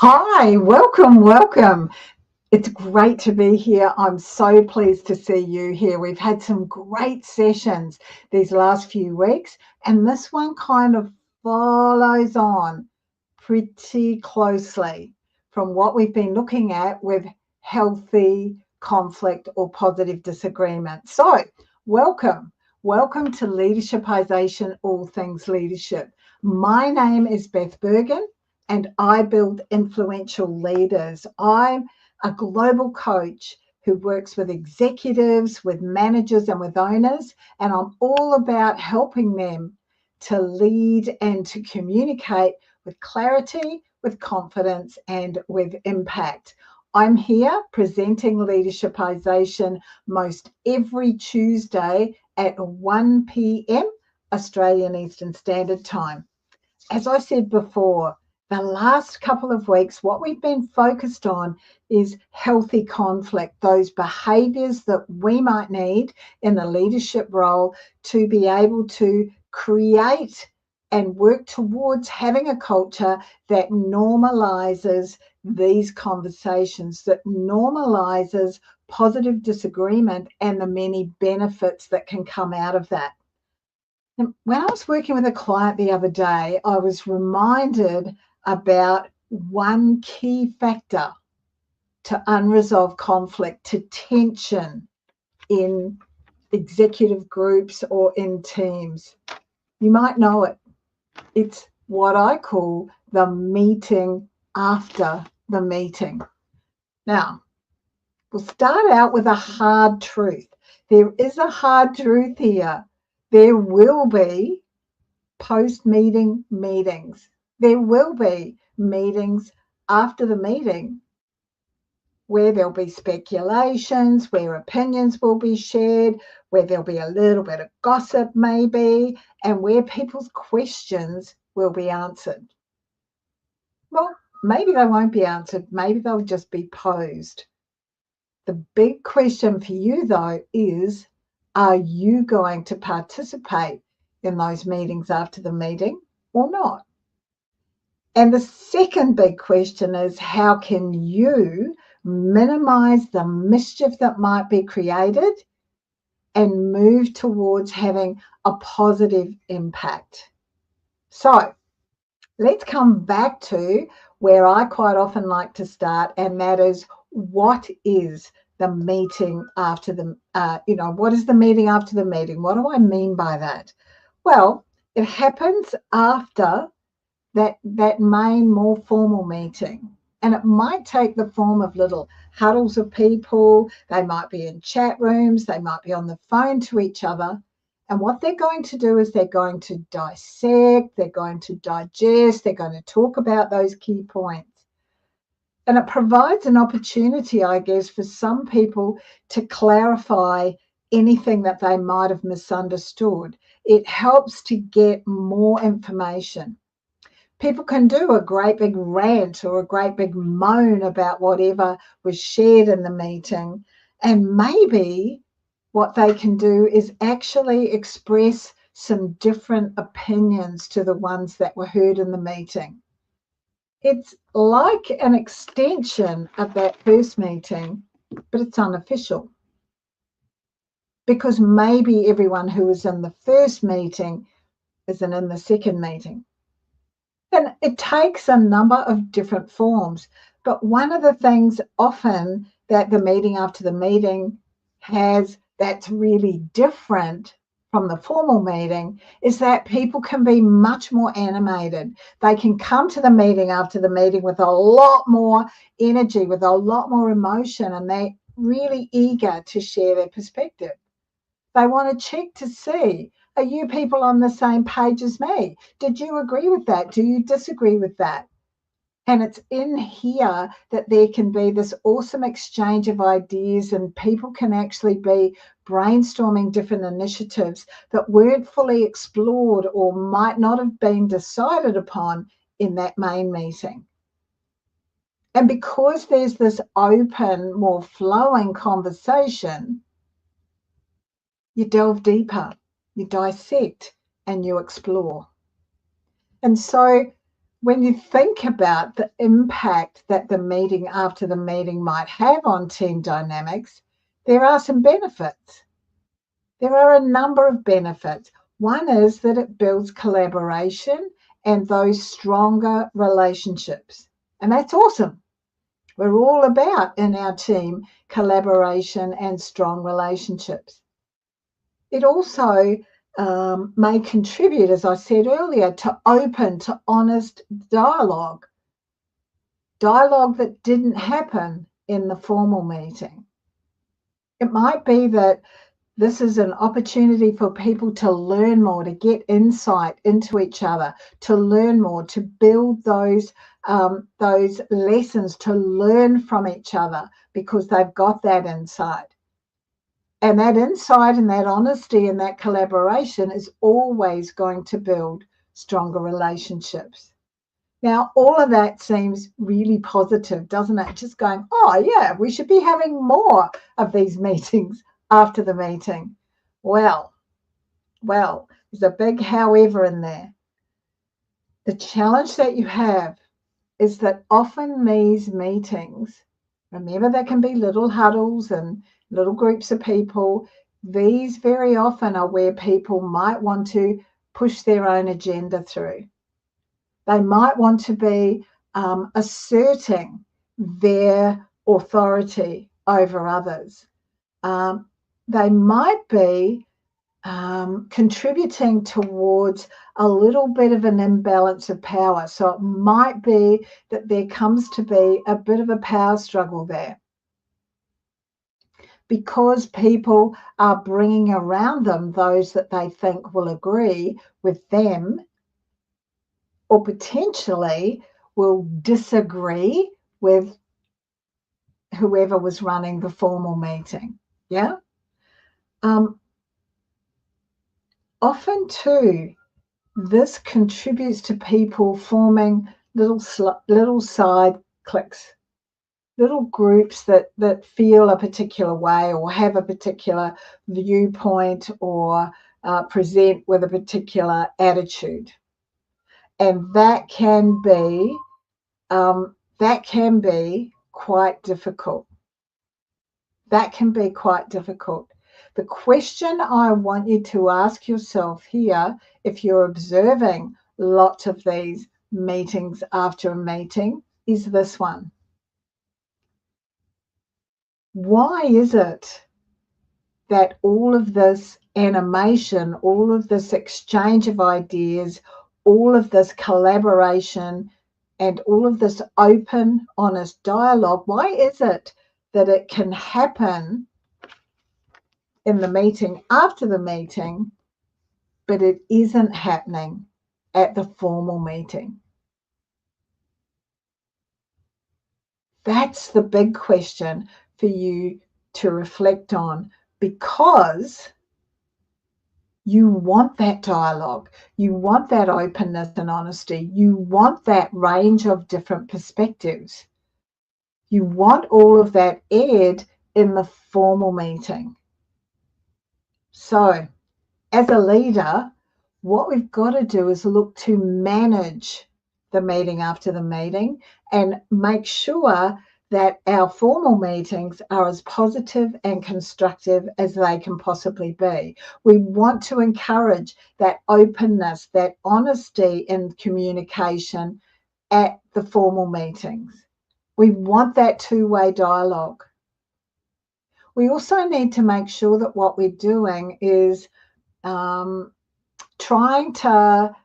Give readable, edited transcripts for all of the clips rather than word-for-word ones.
Hi, welcome. It's great to be here. I'm so pleased to see you here. We've had some great sessions these last few weeks, and this one kind of follows on pretty closely from what we've been looking at with healthy conflict or positive disagreement. So, welcome. Welcome to Leadershipisation, all things leadership. My name is Beth Bergen, and I build influential leaders. I'm a global coach who works with executives, with managers, and with owners, and I'm all about helping them to lead and to communicate with clarity, with confidence, and with impact. I'm here presenting Leadershipisation most every Tuesday at 1 p.m. Australian Eastern Standard Time. As I said before, the last couple of weeks, what we've been focused on is healthy conflict, those behaviours that we might need in the leadership role to be able to create and work towards having a culture that normalizes these conversations, that normalizes positive disagreement and the many benefits that can come out of that. And when I was working with a client the other day, I was reminded about one key factor to unresolved conflict, to tension in executive groups or in teams. You might know it. It's what I call the meeting after the meeting. Now, we'll start out with a hard truth. There is a hard truth here. There will be post-meeting meetings. There will be meetings after the meeting where there'll be speculations, where opinions will be shared, where there'll be a little bit of gossip maybe, and where people's questions will be answered. Well, maybe they won't be answered. Maybe they'll just be posed. The big question for you, though, is, are you going to participate in those meetings after the meeting or not? And the second big question is, how can you minimize the mischief that might be created and move towards having a positive impact? So let's come back to where I quite often like to start, and that is, what is the meeting after the, what is the meeting after the meeting? What do I mean by that? Well, it happens after that main, more formal meeting. And it might take the form of little huddles of people. They might be in chat rooms. They might be on the phone to each other. And what they're going to do is they're going to dissect, they're going to digest, they're going to talk about those key points. And it provides an opportunity, I guess, for some people to clarify anything that they might have misunderstood. It helps to get more information. People can do a great big rant or a great big moan about whatever was shared in the meeting. And maybe what they can do is actually express some different opinions to the ones that were heard in the meeting. It's like an extension of that first meeting, but it's unofficial. Because maybe everyone who was in the first meeting isn't in the second meeting. And it takes a number of different forms. But one of the things often that the meeting after the meeting has that's really different from the formal meeting is that people can be much more animated. They can come to the meeting after the meeting with a lot more energy, with a lot more emotion, and they're really eager to share their perspective. They want to check to see, are you people on the same page as me? Did you agree with that? Do you disagree with that? And it's in here that there can be this awesome exchange of ideas, and people can actually be brainstorming different initiatives that weren't fully explored or might not have been decided upon in that main meeting. And because there's this open, more flowing conversation, you delve deeper, you dissect, and you explore. And so when you think about the impact that the meeting after the meeting might have on team dynamics, there are some benefits. There are a number of benefits. One is that it builds collaboration and those stronger relationships. And that's awesome. We're all about in our team collaboration and strong relationships. It also may contribute, as I said earlier, to open, to honest dialogue that didn't happen in the formal meeting. It might be that this is an opportunity for people to learn more, to get insight into each other, to learn more, to build those lessons, to learn from each other because they've got that insight. And that insight and that honesty and that collaboration is always going to build stronger relationships. Now, all of that seems really positive, doesn't it? Just going, oh, yeah, we should be having more of these meetings after the meeting. Well, there's a big however in there. The challenge that you have is that often these meetings, remember, there can be little huddles and little groups of people. These very often are where people might want to push their own agenda through. They might want to be asserting their authority over others. They might be contributing towards a little bit of an imbalance of power. So it might be that there comes to be a bit of a power struggle there, because people are bringing around them those that they think will agree with them or potentially will disagree with whoever was running the formal meeting. Yeah. Often too, this contributes to people forming little side cliques, little groups that feel a particular way or have a particular viewpoint or present with a particular attitude. And that can be quite difficult. That can be quite difficult. The question I want you to ask yourself here, if you're observing lots of these meetings after a meeting, is this one. Why is it that all of this animation, all of this exchange of ideas, all of this collaboration, and all of this open, honest dialogue, why is it that it can happen in the meeting after the meeting, but it isn't happening at the formal meeting? That's the big question for you to reflect on, because you want that dialogue, you want that openness and honesty, you want that range of different perspectives. You want all of that aired in the formal meeting. So, as a leader, what we've got to do is look to manage the meeting after the meeting and make sure that our formal meetings are as positive and constructive as they can possibly be. We want to encourage that openness, that honesty in communication at the formal meetings. We want that two-way dialogue. We also need to make sure that what we're doing is trying to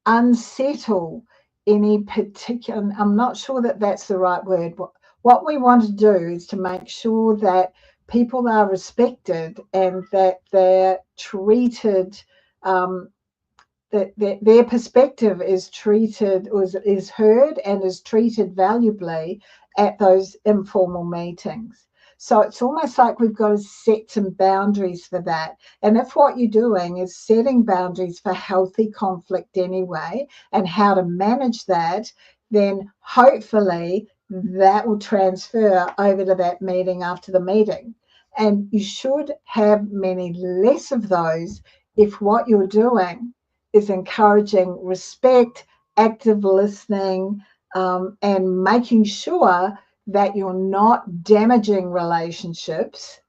unsettle any particular, I'm not sure that that's the right word. What we want to do is to make sure that people are respected and that they're treated, that their perspective is treated, or is heard and is treated valuably at those informal meetings. So it's almost like we've got to set some boundaries for that. And if what you're doing is setting boundaries for healthy conflict anyway, and how to manage that, then hopefully that will transfer over to that meeting after the meeting. And you should have many less of those if what you're doing is encouraging respect, active listening, and making sure that you're not damaging relationships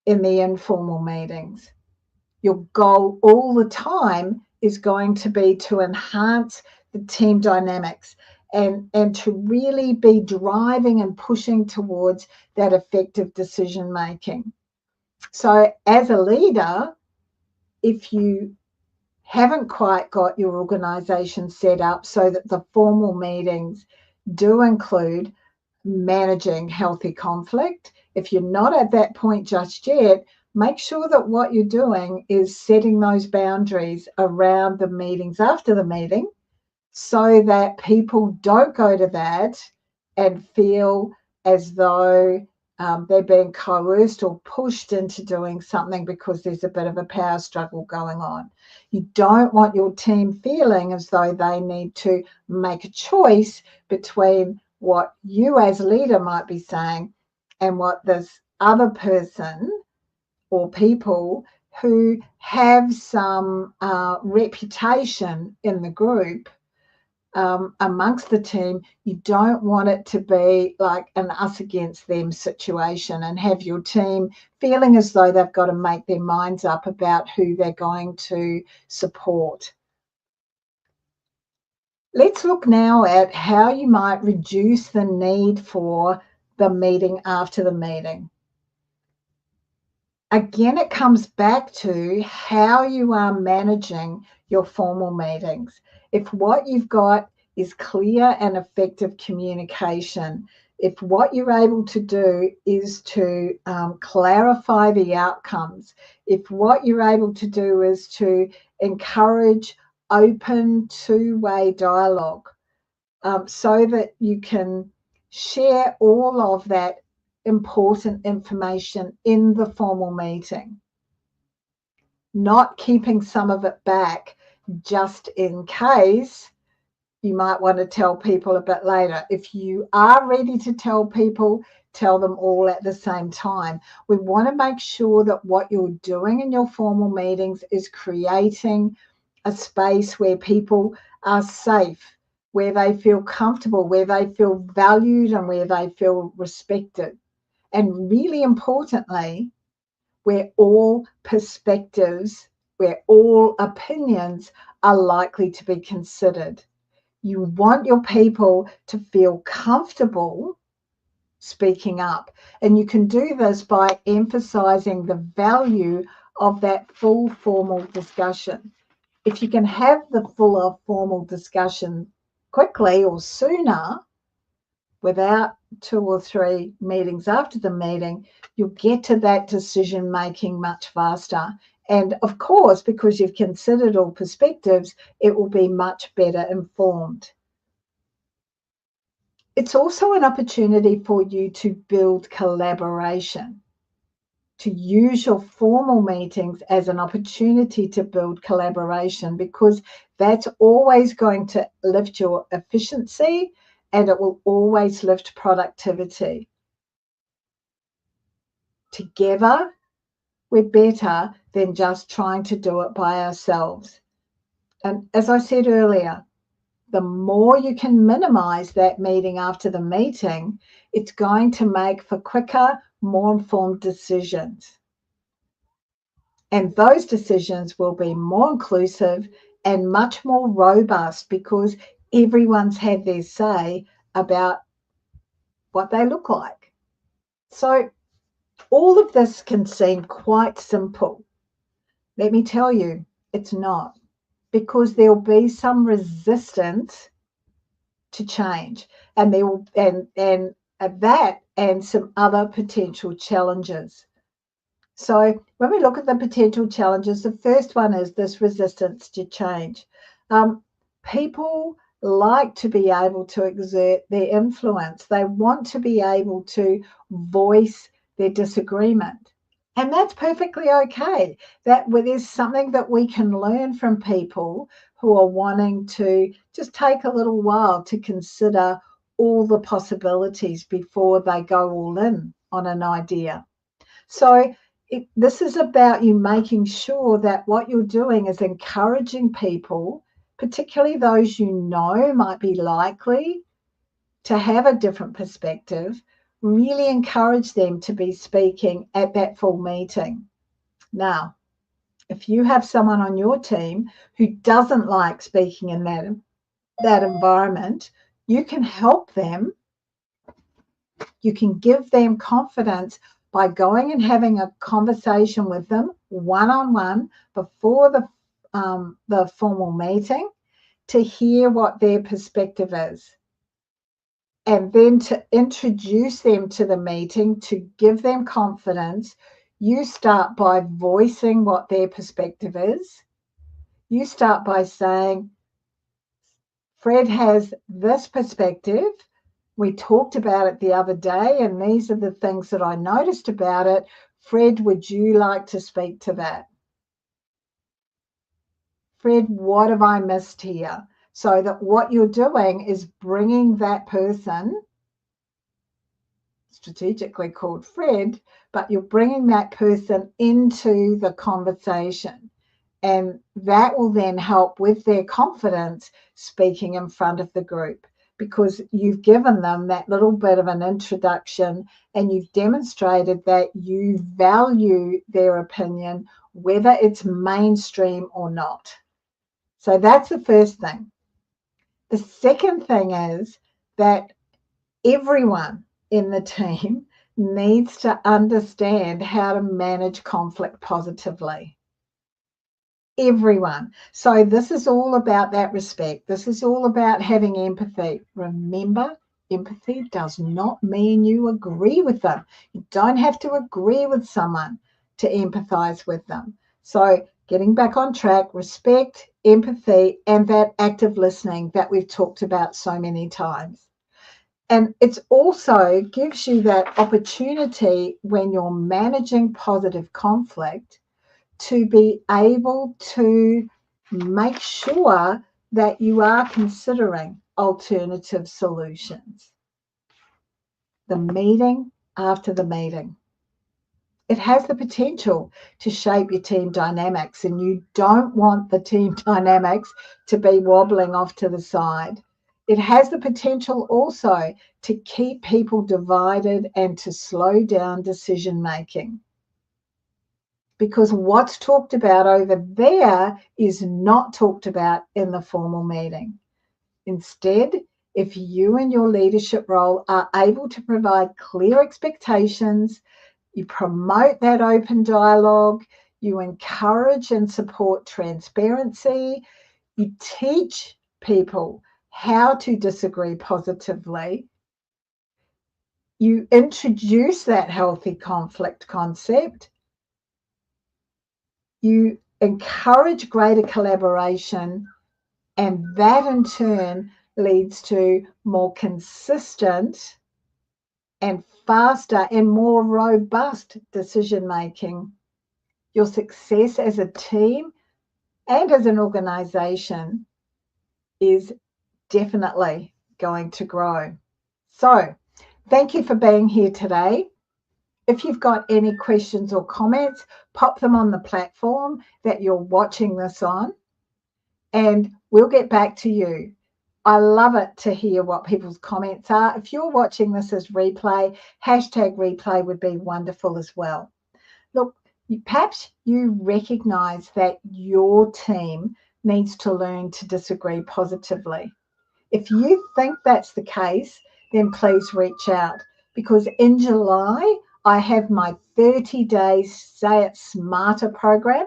in the informal meetings. Your goal all the time is going to be to enhance the team dynamics and to really be driving and pushing towards that effective decision making. So as a leader, if you haven't quite got your organization set up so that the formal meetings do include managing healthy conflict, if you're not at that point just yet, make sure that what you're doing is setting those boundaries around the meetings after the meeting so that people don't go to that and feel as though they're being coerced or pushed into doing something because there's a bit of a power struggle going on. You don't want your team feeling as though they need to make a choice between what you as leader might be saying and what this other person or people who have some reputation in the group amongst the team. You don't want it to be like an us against them situation and have your team feeling as though they've got to make their minds up about who they're going to support. Let's look now at how you might reduce the need for the meeting after the meeting. Again, it comes back to how you are managing your formal meetings. If what you've got is clear and effective communication, if what you're able to do is to clarify the outcomes, if what you're able to do is to encourage open two-way dialogue so that you can share all of that important information in the formal meeting, not keeping some of it back just in case you might want to tell people a bit later. If you are ready to tell people, tell them all at the same time. We want to make sure that what you're doing in your formal meetings is creating a space where people are safe, where they feel comfortable, where they feel valued, and where they feel respected. And really importantly, where all perspectives, where all opinions are likely to be considered. You want your people to feel comfortable speaking up. And you can do this by emphasizing the value of that full formal discussion. If you can have the full formal discussion quickly or sooner, without 2 or 3 meetings after the meeting, you'll get to that decision making much faster. And of course, because you've considered all perspectives, it will be much better informed. It's also an opportunity for you to build collaboration, to use your formal meetings as an opportunity to build collaboration, because that's always going to lift your efficiency and it will always lift productivity. Together, we're better than just trying to do it by ourselves. And as I said earlier, the more you can minimize that meeting after the meeting, it's going to make for quicker, more informed decisions. And those decisions will be more inclusive and much more robust because everyone's had their say about what they look like. So all of this can seem quite simple. Let me tell you, it's not, because there'll be some resistance to change, and there will and that and some other potential challenges. So when we look at the potential challenges, the first one is this resistance to change. People like to be able to exert their influence. They want to be able to voice their disagreement. And that's perfectly okay. That there's something that we can learn from people who are wanting to just take a little while to consider all the possibilities before they go all in on an idea. So This is about you making sure that what you're doing is encouraging people, particularly those you know might be likely to have a different perspective, really encourage them to be speaking at that full meeting. Now, if you have someone on your team who doesn't like speaking in that environment, you can help them. You can give them confidence by going and having a conversation with them one-on-one before the formal meeting to hear what their perspective is. And then to introduce them to the meeting, to give them confidence, you start by voicing what their perspective is. You start by saying, Fred has this perspective. We talked about it the other day, and these are the things that I noticed about it. Fred, would you like to speak to that? Fred, what have I missed here? So that what you're doing is bringing that person, strategically called Fred, but you're bringing that person into the conversation. And that will then help with their confidence speaking in front of the group, because you've given them that little bit of an introduction and you've demonstrated that you value their opinion, whether it's mainstream or not. So that's the first thing. The second thing is that everyone in the team needs to understand how to manage conflict positively. Everyone. So this is all about that respect. This is all about having empathy. Remember, empathy does not mean you agree with them. You don't have to agree with someone to empathize with them. So getting back on track, respect, empathy, and that active listening that we've talked about so many times. And it also gives you that opportunity when you're managing positive conflict to be able to make sure that you are considering alternative solutions. The meeting after the meeting. It has the potential to shape your team dynamics, and you don't want the team dynamics to be wobbling off to the side. It has the potential also to keep people divided and to slow down decision making. Because what's talked about over there is not talked about in the formal meeting. Instead, if you and your leadership role are able to provide clear expectations, you promote that open dialogue, you encourage and support transparency, you teach people how to disagree positively, you introduce that healthy conflict concept, you encourage greater collaboration, and that in turn leads to more consistent and faster and more robust decision making. Your success as a team and as an organization is definitely going to grow. So, thank you for being here today. If you've got any questions or comments, pop them on the platform that you're watching this on, and we'll get back to you. I love it to hear what people's comments are. If you're watching this as replay, #replay would be wonderful as well. Look, perhaps you recognize that your team needs to learn to disagree positively. If you think that's the case, then please reach out, because in July, I have my 30-day Say It Smarter program.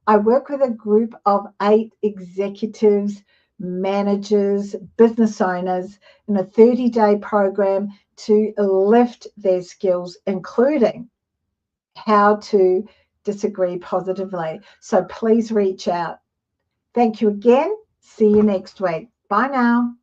I work with a group of 8 executives, managers, business owners in a 30-day program to lift their skills, including how to disagree positively. So please reach out. Thank you again. See you next week. Bye now.